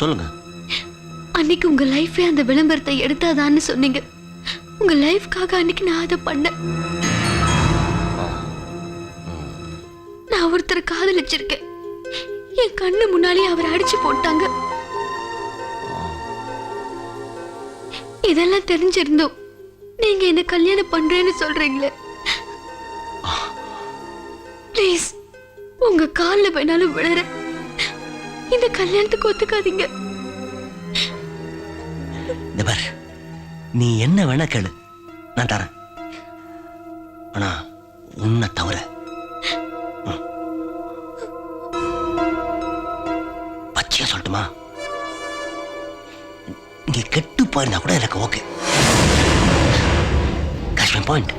சொல்லுங்க. அன்னைக்கு உங்க லைஃபே அந்த விளம்பரத்தை எடுத்தாதான்னு சொன்னீங்க. உங்க லைஃப்காக அன்னைக்கு நான் அதை பண்ணேன். நான் ஒருத்தரை காதலிச்சிருக்கேன். என் கண்ணு முன்னாலே அவர் அடிச்சு போட்டாங்க. இதெல்லாம் தெரிஞ்சிருந்தோம் நீங்க என்ன கல்யாணம் பண்றேன்னு சொல்றீங்களே. ப்ளீஸ் உங்க கால்ல வேணாலும் விழற இந்த கல்யாணத்துக்கு ஒத்துக்காதீங்க. நீ என்ன வேணா கேளு, நான் தரேன். ஆனா உன்னை தவிர பச்சையா சொல்லட்டுமா, நீ கெட்டு போயிருந்தா கூட எனக்கு ஓகே. காஷ்மீர் பாயிண்ட்.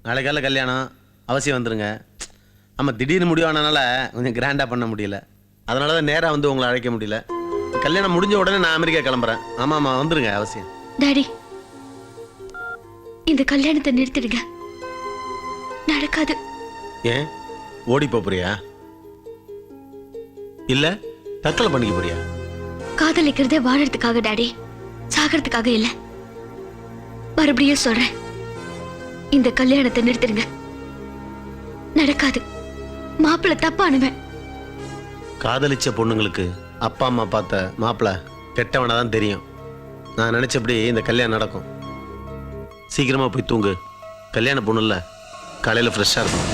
நாளைக்கு காலையில் கல்யாணம் அவசியம் வந்துருங்க. ஆமாம், திடீர்னு முடிவானனால கொஞ்சம் கிராண்டாக பண்ண முடியல. அதனால தான் நேராக வந்து உங்களை அழைக்க முடியல. கல்யாணம் முடிஞ்ச உடனே நான் அமெரிக்கா கிளம்புறேன். ஆமாம் வந்துருங்க அவசியம். டாடி, இந்த கல்யாணத்தை நிறுத்திடுங்க. நடக்காது. ஏன் ஓடி போறியா? இல்ல தற்கொலை பண்ணிக்க போறியா? காதலிக்கிறதே வாழறதுக்காக டாடி, சாகிறதுக்காக இல்ல. மறுபடியும் சொல்றேன், இந்த கல்யாணத்தை நிறுத்திடுங்க. நடக்காது. மாப்பிள்ளை தப்பானுவன். காதலிச்ச பொண்ணுங்களுக்கு அப்பா அம்மா பார்த்த மாப்பிள்ளை கெட்டவனா தான் தெரியும். நான் நினைச்சபடி இந்த கல்யாணம் நடக்கும். சீக்கிரமா போய் தூங்கு. கல்யாண பொண்ணு இல்ல, காலையில ஃப்ரெஷ்ஷா இருக்கும்.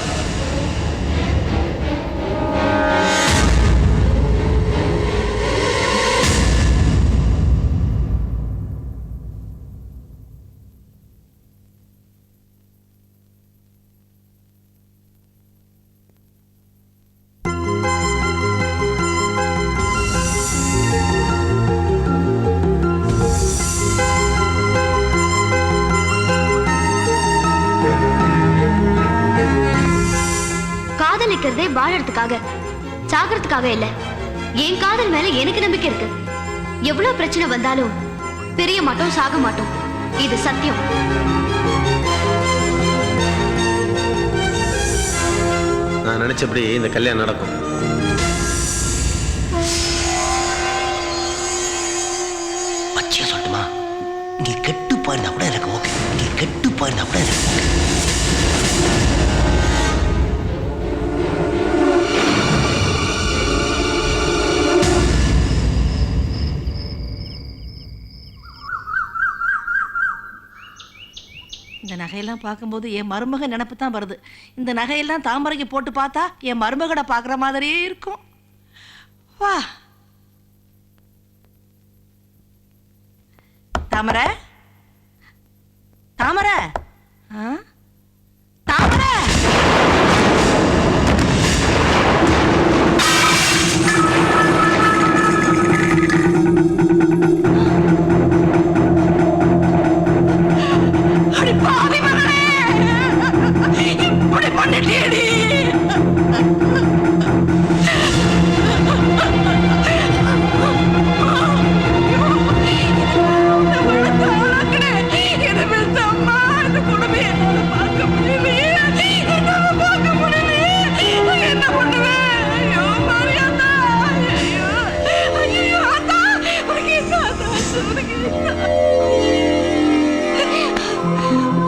காதலிக்கிறதே வாழறதுக்காக, சாகிறதுக்காக இல்ல. என் காதல் மேல எனக்கு நம்பிக்கை இருக்கு. எவ்வளவு பிரச்சனை வந்தாலும் பிரிய மாட்டோம், சாக மாட்டோம். இது சத்தியம். நான் நினைச்சபடி இந்த கல்யாணம் நடக்கும். பச்சையா சொல்லட்டுமா, நீ கெட்டு போயிருந்தா கூட எனக்கு ஓகே. நீ கெட்டு போயிருந்தா கூட எனக்கு ஓகே. இந்த நகையெல்லாம் பார்க்கும்போது என் மருமக நினப்பு தான் வருது. இந்த நகையெல்லாம் தாமரைக்கு போட்டு பார்த்தா என் மருமகனை பார்க்குற மாதிரியே இருக்கும். வா தாமரை, தாமரை, தாமரை.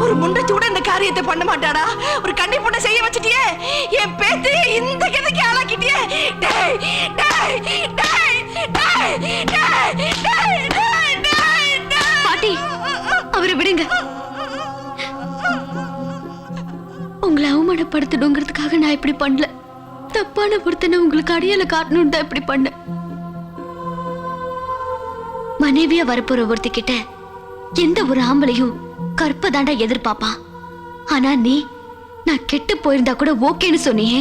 ஒரு முண்டச்சு கூட இந்த காரியத்தை பண்ண மாட்டாடா. ஒரு கண்ணி பொண்ணை செய்ய வச்சிட்டியே. என் பேத்தி இந்த கதைக்கு ஆளாக்கிட்டியே. டேய் டேய் டேய் டேய் டேய் டேய் டேய். பாட்டி, அவரை விடுங்க. உங்களை அவமானப்படுத்தணுங்கிறதுக்காக நான் இப்படி பண்ணல. தப்பான பொருத்தனை உங்களுக்கு அடியால காட்டணும்னு தான் இப்படி பண்ண. மனைவியா வரப்போற ஒருத்திக்கிட்ட எந்த ஒரு ஆம்பளையும் கற்பதாண்டா எதிர்பார்ப்பான். ஆனா நீ, நான் கெட்டு போயிருந்தா கூட ஓகேன்னு சொன்னியே.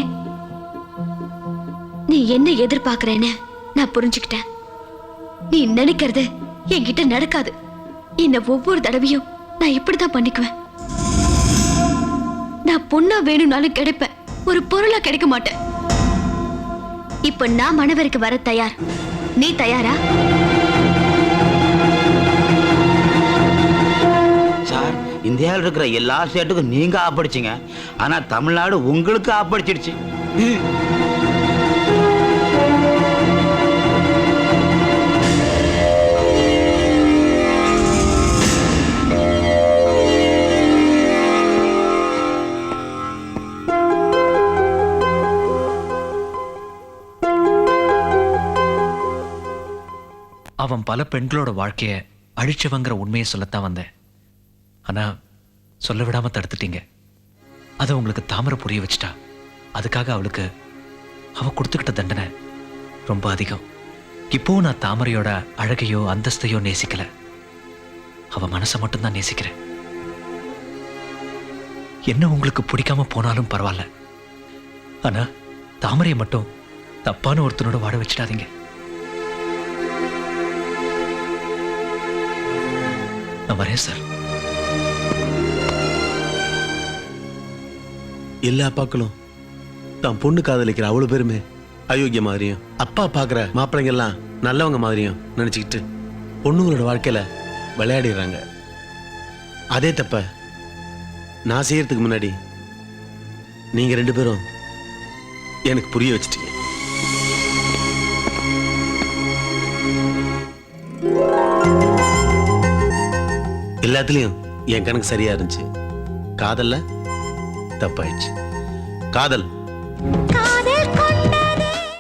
நீ என்ன எதிர்பார்க்கறேன்னு நான் புரிஞ்சுக்கிட்டேன். நீ நினைக்கிறது என்கிட்ட நடக்காது. என்ன ஒவ்வொரு தடவையும் நான் இப்படிதான் பண்ணிக்குவேன். நான் பொண்ணா வேணும்னாலும் கிடைப்பேன், ஒரு பொருளா கிடைக்க மாட்டேன். இப்ப நான் மணவருக்கு வர தயார். நீ தயாரா? இந்தியாவில் இருக்கிற எல்லா ஸ்டேட்டுக்கும் நீங்க ஆப்படிச்சிங்க, ஆனா தமிழ்நாடு உங்களுக்கு ஆப்படிச்சிடுச்சு. அவன் பல பெண்களோட வாழ்க்கைய அழிச்சவங்கிற உண்மையை சொல்லத்தான் வந்தேன். ஆனா சொல்ல விடாம தடுத்துட்டீங்க. அதை உங்களுக்கு தாமரை புரிய வச்சுட்டா. அதுக்காக அவளுக்கு அவ கொடுத்துக்கிட்ட தண்டனை ரொம்ப அதிகம். இப்போவும் நான் தாமரையோட அழகையோ அந்தஸ்தையோ நேசிக்கல, அவ மனசை மட்டும்தான் நேசிக்கிறேன். என்ன உங்களுக்கு பிடிக்காம போனாலும் பரவாயில்ல, ஆனா தாமரையை மட்டும் தப்பான ஒருத்தனோட வாட வச்சிடாதீங்க. நான் வரேன் சார். எல்லா அப்பாக்களும் தான் பொண்ணு காதலிக்கிற அவ்வளவு பேருமே அயோக்கிய மாதிரியும், அப்பா பாக்குற மாப்பிள்ளைங்க எல்லாம் நல்லவங்க மாதிரியும் நினைச்சுக்கிட்டு பொண்ணுங்களோட வாழ்க்கையில விளையாடிடுறாங்க. அதே தப்ப நான் செய்யறதுக்கு முன்னாடி நீங்க 2 பேரும் எனக்கு புரிய வச்சிட்டீங்க. எல்லாத்துலயும் என் கணக்கு சரியா இருந்துச்சு, காதல்ல தப்பாயிடுச்சு. காதல்